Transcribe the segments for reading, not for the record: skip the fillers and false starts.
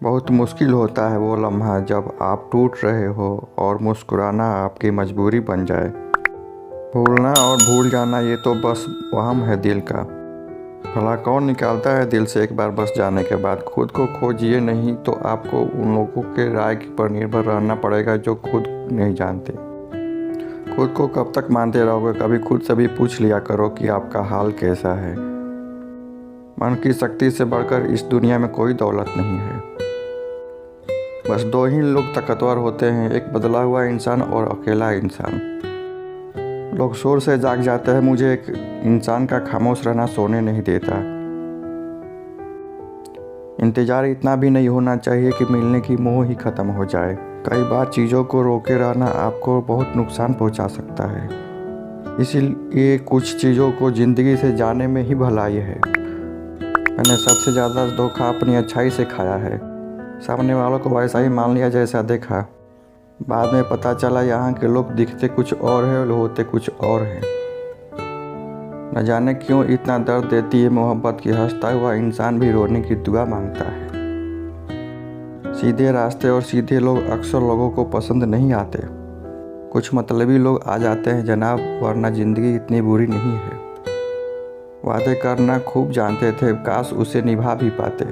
बहुत मुश्किल होता है वो लम्हा जब आप टूट रहे हो और मुस्कुराना आपकी मजबूरी बन जाए। भूलना और भूल जाना ये तो बस वहम है दिल का। भला कौन निकालता है दिल से एक बार बस जाने के बाद। खुद को खोजिए नहीं तो आपको उन लोगों के राय पर निर्भर रहना पड़ेगा जो खुद नहीं जानते। खुद को कब तक मानते रहोगे। कभी खुद से भी पूछ लिया करो कि आपका हाल कैसा है। मन की शक्ति से बढ़कर इस दुनिया में कोई दौलत नहीं है। बस दो ही लोग ताकतवर होते हैं, एक बदला हुआ इंसान और अकेला इंसान। लोग शोर से जाग जाते हैं, मुझे एक इंसान का खामोश रहना सोने नहीं देता। इंतजार इतना भी नहीं होना चाहिए कि मिलने की मोह ही खत्म हो जाए। कई बार चीज़ों को रोके रहना आपको बहुत नुकसान पहुंचा सकता है। इसीलिए कुछ चीज़ों को ज़िंदगी से जाने में ही भलाई है। मैंने सबसे ज़्यादा धोखा अपनी अच्छाई से खाया है। सामने वालों को वैसा ही मान लिया जैसा देखा। बाद में पता चला यहाँ के लोग दिखते कुछ और है और होते कुछ और हैं। न जाने क्यों इतना दर्द देती है मोहब्बत की। हंसता हुआ इंसान भी रोने की दुआ मांगता है। सीधे रास्ते और सीधे लोग अक्सर लोगों को पसंद नहीं आते। कुछ मतलबी लोग आ जाते हैं जनाब, वरना ज़िंदगी इतनी बुरी नहीं है। वादे करना खूब जानते थे, काश उसे निभा भी पाते।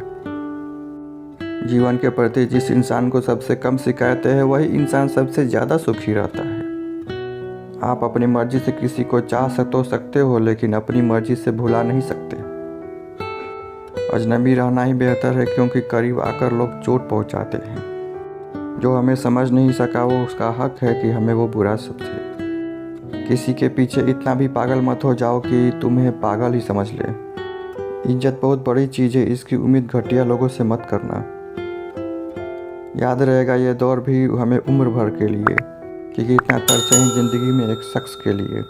जीवन के प्रति जिस इंसान को सबसे कम शिकायतें हैं वही इंसान सबसे ज़्यादा सुखी रहता है। आप अपनी मर्जी से किसी को चाह सकते हो, लेकिन अपनी मर्जी से भुला नहीं सकते। अजनबी रहना ही बेहतर है, क्योंकि करीब आकर लोग चोट पहुंचाते हैं। जो हमें समझ नहीं सका वो उसका हक है कि हमें वो बुरा समझे। किसी के पीछे इतना भी पागल मत हो जाओ कि तुम्हें पागल ही समझ ले। इज्जत बहुत बड़ी चीज़ है, इसकी उम्मीद घटिया लोगों से मत करना। याद रहेगा ये दौर भी हमें उम्र भर के लिए, कि कितना तरसे हैं ज़िंदगी में एक शख्स के लिए।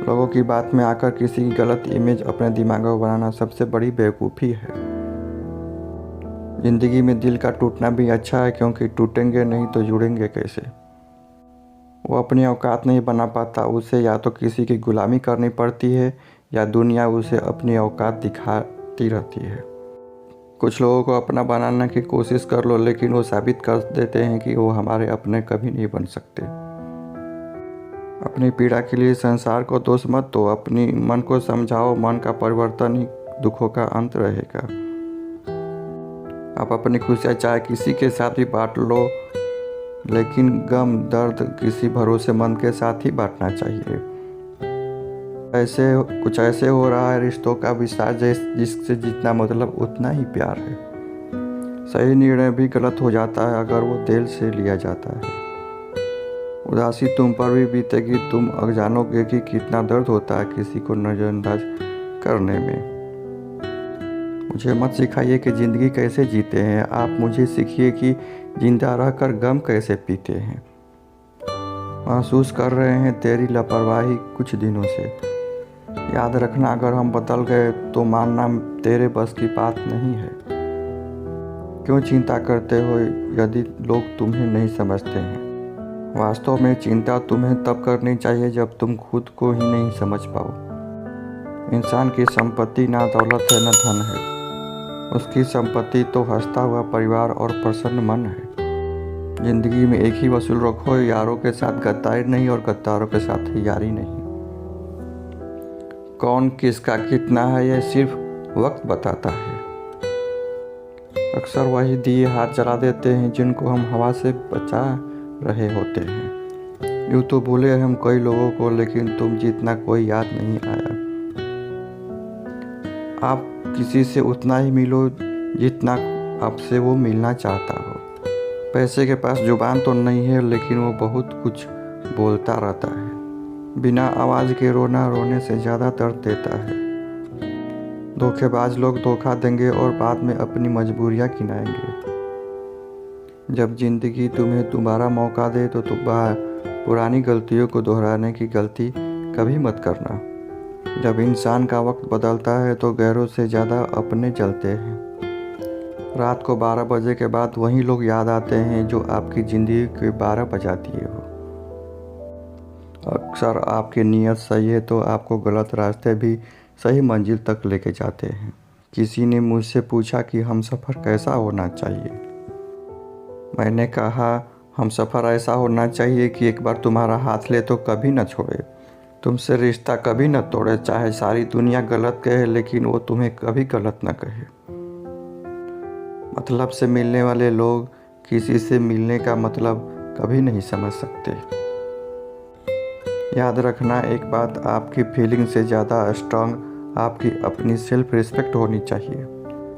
लोगों की बात में आकर किसी की गलत इमेज अपने दिमाग में बनाना सबसे बड़ी बेवकूफ़ी है। ज़िंदगी में दिल का टूटना भी अच्छा है, क्योंकि टूटेंगे नहीं तो जुड़ेंगे कैसे। वो अपनी औकात नहीं बना पाता, उसे या तो किसी की गुलामी करनी पड़ती है या दुनिया उसे अपनी औकात दिखाती रहती है। कुछ लोगों को अपना बनाने की कोशिश कर लो, लेकिन वो साबित कर देते हैं कि वो हमारे अपने कभी नहीं बन सकते। अपनी पीड़ा के लिए संसार को दोष मत दो, अपनी मन को समझाओ। मन का परिवर्तन ही दुखों का अंत रहेगा। आप अपनी खुशियाँ चाहे किसी के साथ भी बांट लो, लेकिन गम दर्द किसी भरोसेमंद के साथ ही बांटना चाहिए। कुछ ऐसे हो रहा है रिश्तों का विस्तार, जिससे जितना मतलब उतना ही प्यार है। सही निर्णय भी गलत हो जाता है अगर वो दिल से लिया जाता है। उदासी तुम पर भी बीतेगी, तुम जानोगे कि कितना दर्द होता है किसी को नज़रअंदाज करने में। मुझे मत सिखाइए कि ज़िंदगी कैसे जीते हैं, आप मुझे सीखिए कि जिंदा रहकर गम कैसे पीते हैं। महसूस कर रहे हैं तेरी लापरवाही कुछ दिनों से। याद रखना, अगर हम बदल गए तो मानना तेरे बस की बात नहीं है। क्यों चिंता करते हो यदि लोग तुम्हें नहीं समझते हैं। वास्तव में चिंता तुम्हें तब करनी चाहिए जब तुम खुद को ही नहीं समझ पाओ। इंसान की संपत्ति ना दौलत है न धन है, उसकी संपत्ति तो हंसता हुआ परिवार और प्रसन्न मन है। जिंदगी में एक ही वसूल रखो, यारों के साथ गद्दारी नहीं और गद्दारों के साथ यारी नहीं। कौन किसका कितना है यह सिर्फ वक्त बताता है। अक्सर वही दिए हाथ जला देते हैं जिनको हम हवा से बचा रहे होते हैं। यूँ तो भूले हम कई लोगों को, लेकिन तुम जितना कोई याद नहीं आया। आप किसी से उतना ही मिलो जितना आपसे वो मिलना चाहता हो। पैसे के पास जुबान तो नहीं है, लेकिन वो बहुत कुछ बोलता रहता है। बिना आवाज़ के रोना रोने से ज़्यादा दर्द देता है। धोखेबाज लोग धोखा देंगे और बाद में अपनी मजबूरियाँ गिनाएंगे। जब ज़िंदगी तुम्हें दोबारा मौका दे तो पुरानी गलतियों को दोहराने की गलती कभी मत करना। जब इंसान का वक्त बदलता है तो गैरों से ज़्यादा अपने जलते हैं। रात को 12 बजे के बाद वही लोग याद आते हैं जो आपकी ज़िंदगी के 12 बजा दिए हो। अक्सर आपकी नीयत सही है तो आपको गलत रास्ते भी सही मंजिल तक लेके जाते हैं। किसी ने मुझसे पूछा कि हम सफ़र कैसा होना चाहिए। मैंने कहा, हमसफ़र ऐसा होना चाहिए कि एक बार तुम्हारा हाथ ले तो कभी न छोड़े, तुमसे रिश्ता कभी न तोड़े, चाहे सारी दुनिया गलत कहे लेकिन वो तुम्हें कभी गलत न कहे। मतलब से मिलने वाले लोग किसी से मिलने का मतलब कभी नहीं समझ सकते। याद रखना एक बात, आपकी फीलिंग से ज़्यादा स्ट्रांग आपकी अपनी सेल्फ रिस्पेक्ट होनी चाहिए।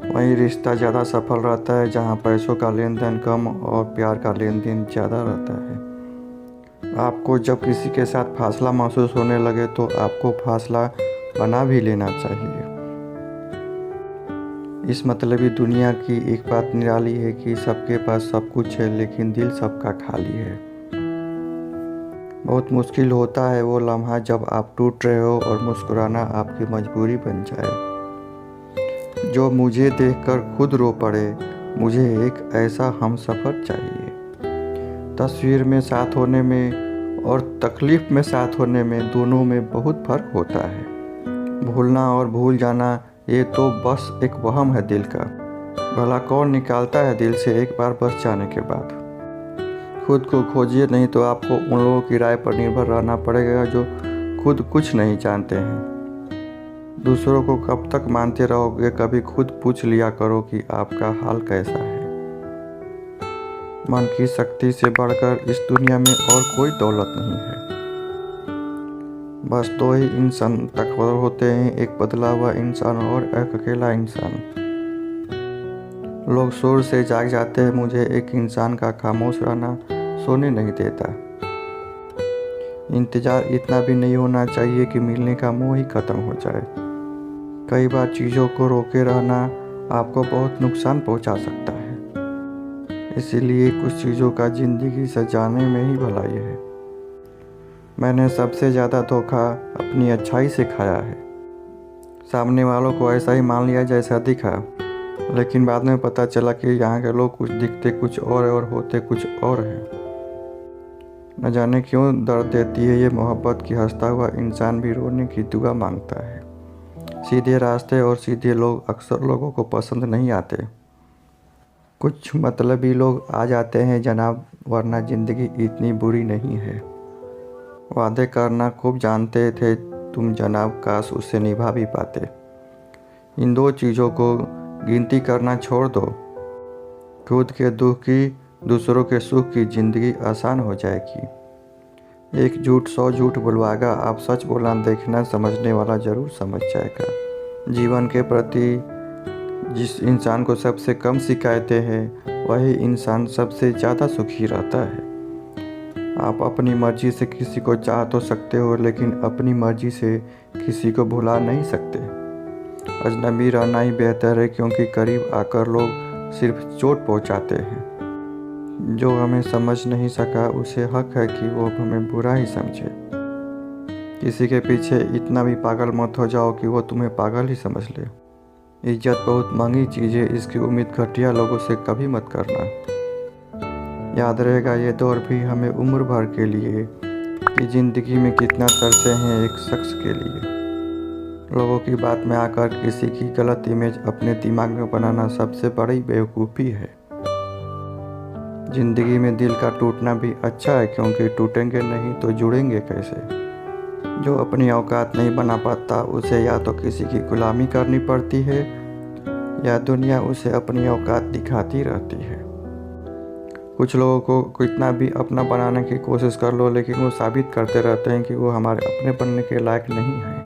वही रिश्ता ज़्यादा सफल रहता है जहाँ पैसों का लेन देन कम और प्यार का लेन देन ज़्यादा रहता है। आपको जब किसी के साथ फासला महसूस होने लगे तो आपको फासला बना भी लेना चाहिए। इस मतलबी दुनिया की एक बात निराली है कि सबके पास सब कुछ है लेकिन दिल सबका खाली है। बहुत मुश्किल होता है वो लम्हा जब आप टूट रहे हो और मुस्कुराना आपकी मजबूरी बन जाए। जो मुझे देखकर खुद रो पड़े, मुझे एक ऐसा हमसफ़र चाहिए। तस्वीर में साथ होने में और तकलीफ़ में साथ होने में दोनों में बहुत फ़र्क होता है। भूलना और भूल जाना ये तो बस एक वहम है दिल का। भला कौन निकालता है दिल से एक बार बस जाने के बाद। खुद को खोजिए, नहीं तो आपको उन लोगों की राय पर निर्भर रहना पड़ेगा जो खुद कुछ नहीं जानते हैं। दूसरों को कब तक मानते रहोगे, कभी खुद पूछ लिया करो कि आपका हाल कैसा है। मन की शक्ति से बढ़कर इस दुनिया में और कोई दौलत नहीं है। बस दो ही इंसान ताकतवर होते हैं, एक बदला हुआ इंसान और एक अकेला इंसान। लोग शोर से जाग जाते हैं, मुझे एक इंसान का खामोश रहना सोने नहीं देता। इंतज़ार इतना भी नहीं होना चाहिए कि मिलने का मोह ही ख़त्म हो जाए। कई बार चीज़ों को रोके रहना आपको बहुत नुकसान पहुंचा सकता है। इसीलिए कुछ चीज़ों का ज़िंदगी से जाने में ही भलाई है। मैंने सबसे ज़्यादा धोखा अपनी अच्छाई से खाया है। सामने वालों को ऐसा ही मान लिया जैसा दिखा, लेकिन बाद में पता चला कि यहाँ के लोग कुछ दिखते कुछ और है और होते कुछ और है। न जाने क्यों दर्द देती है ये मोहब्बत की हंसता हुआ इंसान भी रोने की दुआ मांगता है। सीधे रास्ते और सीधे लोग अक्सर लोगों को पसंद नहीं आते। कुछ मतलबी लोग आ जाते हैं जनाब, वरना ज़िंदगी इतनी बुरी नहीं है। वादे करना खूब जानते थे तुम जनाब, काश उसे निभा भी पाते। इन दो चीज़ों को गिनती करना छोड़ दो। खुद के दुख की, दूसरों के सुख की ज़िंदगी आसान हो जाएगी। एक झूठ 100 झूठ बुलवाएगा, आप सच बोलना देखना समझने वाला ज़रूर समझ जाएगा। जीवन के प्रति जिस इंसान को सबसे कम शिकायतें हैं वही इंसान सबसे ज़्यादा सुखी रहता है। आप अपनी मर्ज़ी से किसी को चाह तो सकते हो, लेकिन अपनी मर्ज़ी से किसी को भुला नहीं सकते। अजनबी रहना ही बेहतर है, क्योंकि करीब आकर लोग सिर्फ चोट पहुंचाते हैं। जो हमें समझ नहीं सका उसे हक है कि वो हमें बुरा ही समझे। किसी के पीछे इतना भी पागल मत हो जाओ कि वो तुम्हें पागल ही समझ ले। इज्जत बहुत महंगी चीज़ है, इसकी उम्मीद घटिया लोगों से कभी मत करना। याद रहेगा ये दौर भी हमें उम्र भर के लिए कि ज़िंदगी में कितना तरसे हैं एक शख्स के लिए। लोगों की बात में आकर किसी की गलत इमेज अपने दिमाग में बनाना सबसे बड़ी बेवकूफ़ी है। ज़िंदगी में दिल का टूटना भी अच्छा है, क्योंकि टूटेंगे नहीं तो जुड़ेंगे कैसे। जो अपनी औकात नहीं बना पाता उसे या तो किसी की गुलामी करनी पड़ती है या दुनिया उसे अपनी औकात दिखाती रहती है। कुछ लोगों को कितना भी अपना बनाने की कोशिश कर लो, लेकिन वो साबित करते रहते हैं कि वो हमारे अपने बनने के लायक नहीं है।